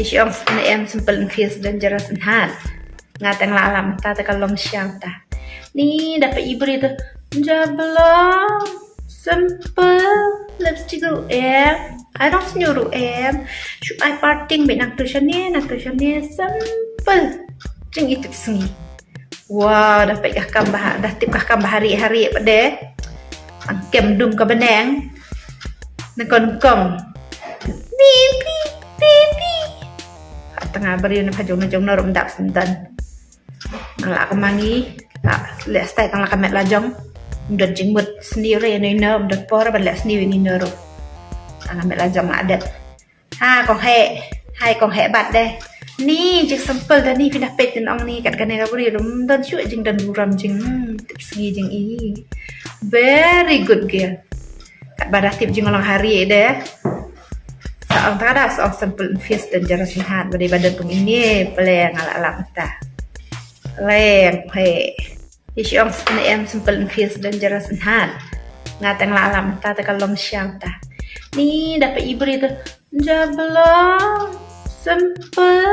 Ich angst na em simple fies dangerous and hard. Ngatang la alam ta ta kalom siang ta. Ni dapat ibu itu jabla simple lipstick ru em. I don't nyuruh em. Should I parting be nak tu simple. Jeng itu sengi. Wow, dapat kahkam bah, dah tip kahkam hari-hari pada. Angkem dum ka benang. Nakon-kom. Baby. Tengah beri na pajong-najong na rum dak sentan. Ngalak kemangi, tak lihat stay tang lakamet lajong. Mdot jingmut sendiri no ino, mdot pora balak sendiri ni noro. Tang amet lajong adat. Ha kong hai kong bat deh. Ni jik simple dah ni pindah petin ong ni kat kanai beri rum dan syuk jing dan buram jing. Tip segi jing i. Very good girl. Kat badah tip jing orang hari deh. Saang tada soal simple fies dan jarak sehat pada badan pun ini peleng ala-ala kita. Lem, ich angst na em simple fies dan jarak sehat. Ngatang la alam ta ta kalom siang ta. Ni dapat ibu itu jabla simple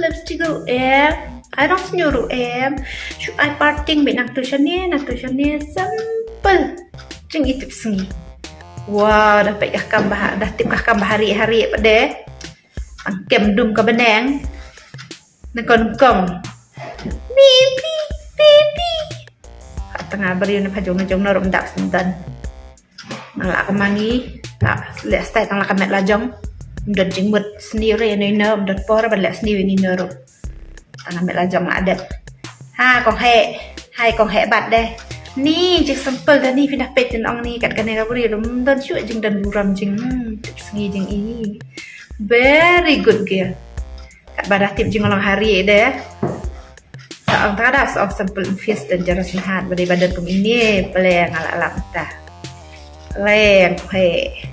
lipstick ru em. I don't nyuruh em. Should I parting be nak tu simple. Jeng itu sengi. Wow, dapat kahkam bah, dah tip kahkam hari-hari pada. Angkem dum ka benang. Nakon-kom. Baby. Tengah beri na pajong-najong na rum dak sentan. Ngalak kemangi, tak lihat stay tang lakamet lajong. Mdot jingmut sendiri no ino, mdot pora balak sendiri ni noro. Tang amet lajong adat. Ha kong hai kong bat deh. Ni jik simple dah ni pindah petin ong ni kat kanai beri rum dan syuk jing dan buram jing. Tip segi jing i. Very good girl. Kat badah tip jing orang hari deh. Saang tada soal simple fies dan jarak sehat pada badan pun ini peleng ala-ala kita. Lem,